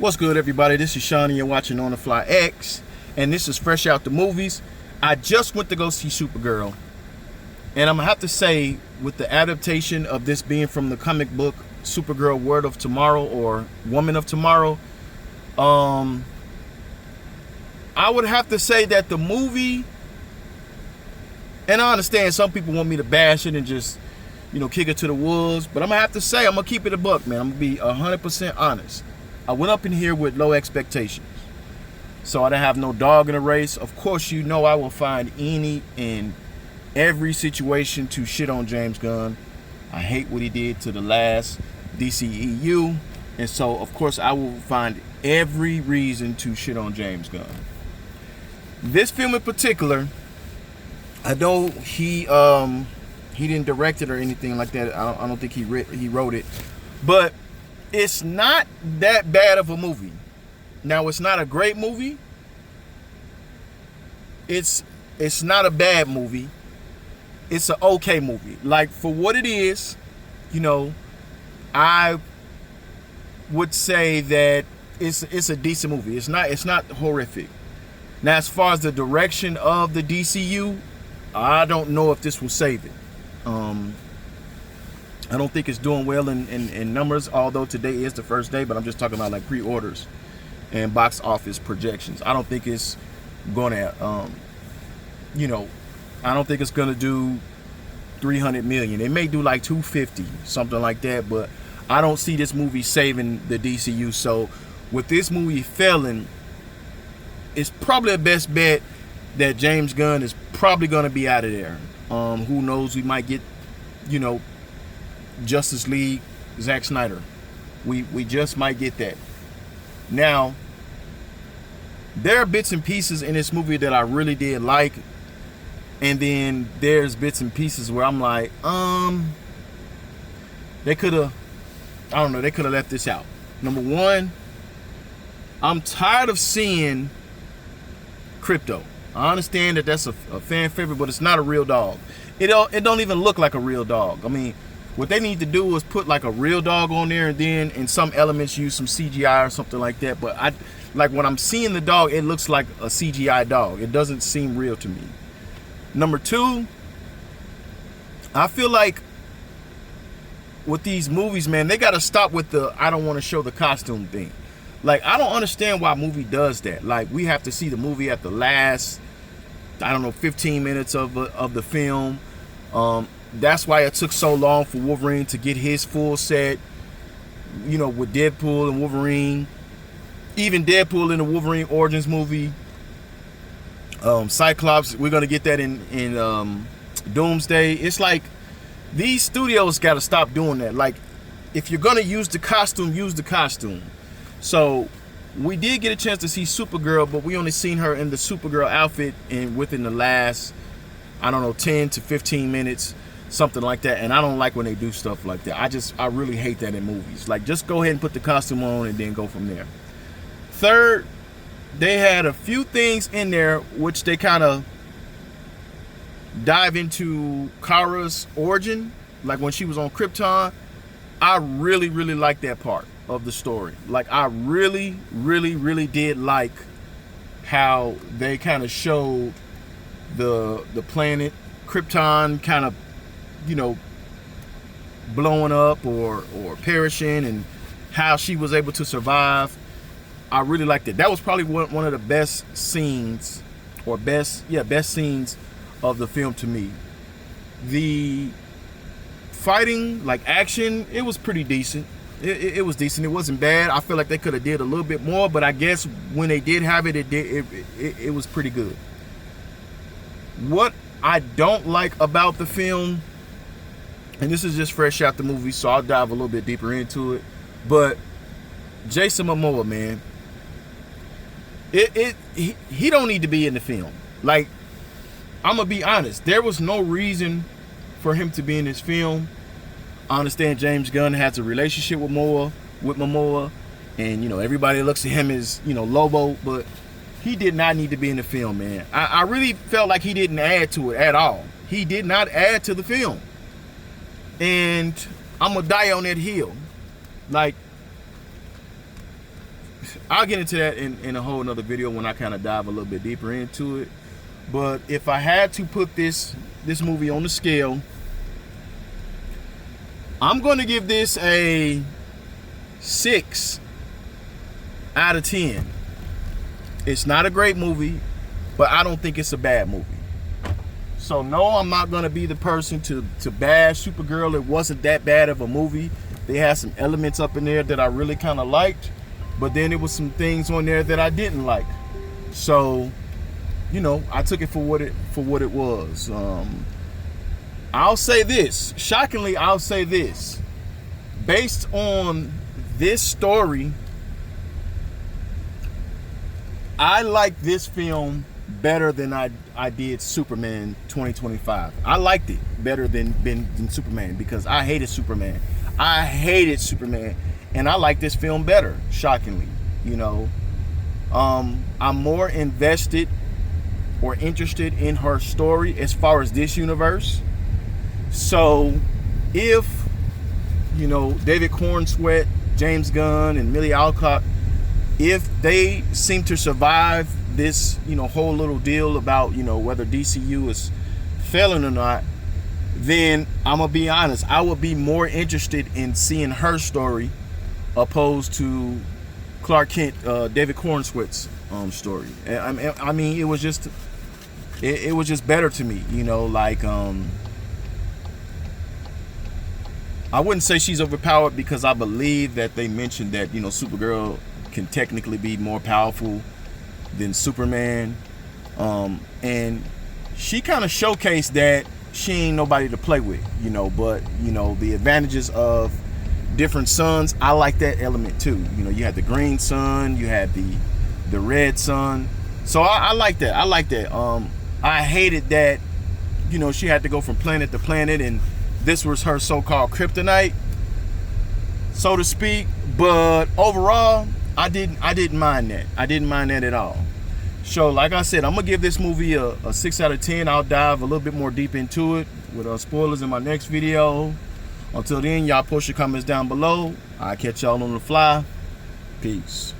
What's good, everybody? This is Shawnee. You're watching On the Fly X, and this is fresh out the movies. I just went to go see SuperGirl, and I'm gonna have to say, with the adaptation of this being from the comic book SuperGirl Word of Tomorrow or Woman of Tomorrow, I would have to say that the movie, and I understand some people want me to bash it and just, kick it to the wolves, but I'm gonna have to say, I'm gonna keep it a buck, man. I'm gonna be 100% honest. I went up in here with low expectations, so I didn't have no dog in the race. Of course, I will find any and every situation to shit on James Gunn. I hate what he did to the last DCEU, and so of course I will find every reason to shit on James Gunn. This film in particular, I know he didn't direct it or anything like that. I don't think he wrote it, but it's not that bad of a movie. Now, it's not a great movie. It's not a bad movie. It's an okay movie. Like, for what it is, I would say that it's a decent movie. It's not horrific. Now, as far as the direction of the DCU, I don't know if this will save it. I don't think it's doing well in numbers, although today is the first day, but I'm just talking about like pre-orders and box office projections. I don't think it's gonna, I don't think it's gonna do 300 million. It may do like 250, something like that, but I don't see this movie saving the DCU. So with this movie failing, it's probably the best bet that James Gunn is probably gonna be out of there. Who knows? We might get, Justice League, Zack Snyder. We just might get that. Now, there are bits and pieces in this movie that I really did like, and then there's bits and pieces where I'm like, they could have left this out. Number one, I'm tired of seeing Crypto. I understand that that's a fan favorite, but it's not a real dog. It don't even look like a real dog. I mean, what they need to do is put like a real dog on there, and then in some elements use some CGI or something like that. But when I'm seeing the dog, it looks like a CGI dog. It doesn't seem real to me. Number two, I feel like with these movies, man, they got to stop with the I don't want to show the costume thing. Like, I don't understand why a movie does that. Like, we have to see the movie at the last, 15 minutes of the film. That's why it took so long for Wolverine to get his full set, with Deadpool and Wolverine. Even Deadpool in the Wolverine Origins movie. Cyclops, we're going to get that in Doomsday. It's like, these studios got to stop doing that. Like, if you're going to use the costume, use the costume. So, we did get a chance to see SuperGirl, but we only seen her in the SuperGirl outfit within the last, 10 to 15 minutes. Something like that, and I don't like when they do stuff like that. I really hate that in movies. Like, just go ahead and put the costume on and then go from there. Third, they had a few things in there which they kind of dive into Kara's origin, like when she was on Krypton. I really, really like that part of the story. Like, I really, really, really did like how they kind of showed the planet Krypton kind of, blowing up or perishing, and how she was able to survive. I really liked it. That was probably one of the best scenes, or best scenes of the film to me. The fighting, like action, it was pretty decent. It was decent. It wasn't bad. I feel like they could have did a little bit more, but I guess when they did have it, it was pretty good. What I don't like about the film, and this is just fresh out the movie, so I'll dive a little bit deeper into it, but Jason Momoa, man, he don't need to be in the film. Like, I'm gonna be honest, there was no reason for him to be in this film. I understand James Gunn has a relationship with Momoa, and everybody looks at him as Lobo, but he did not need to be in the film, man. I really felt like he didn't add to it at all. He did not add to the film. And I'm gonna die on that hill. Like, I'll get into that in a whole nother video when I kind of dive a little bit deeper into it. But if I had to put this movie on the scale, I'm going to give this a 6 out of 10. It's not a great movie, but I don't think it's a bad movie. So no, I'm not going to be the person to bash Supergirl. It wasn't that bad of a movie. They had some elements up in there that I really kind of liked, but then there was some things on there that I didn't like. So, you know, I took it for what it was. I'll say this. Shockingly, I'll say this. Based on this story, I like this film better than I did Superman 2025. I liked it better than Superman because I hated Superman. And I like this film better, shockingly. You know, I'm more invested or interested in her story as far as this universe. So if, you know, David Cornsweet, James Gunn, and Millie Alcock, if they seem to survive this, you know, whole little deal about, you know, whether DCU is failing or not, then I'm gonna be honest, I would be more interested in seeing her story opposed to Clark Kent, David Cornsweet's story. I mean, it was just better to me, you know. Like, I wouldn't say she's overpowered because I believe that they mentioned that, you know, Supergirl can technically be more powerful than Superman, and she kind of showcased that she ain't nobody to play with, you know. But, you know, the advantages of different suns, I like that element too. You know, you had the green sun, you had the red sun, so I like that. I hated that, you know, she had to go from planet to planet, and this was her so-called kryptonite, so to speak. But overall, I didn't mind that. I didn't mind that at all. So, like I said, I'm gonna give this movie a 6 out of 10. I'll dive a little bit more deep into it with spoilers in my next video. Until then, y'all post your comments down below. I'll catch y'all on the fly. Peace.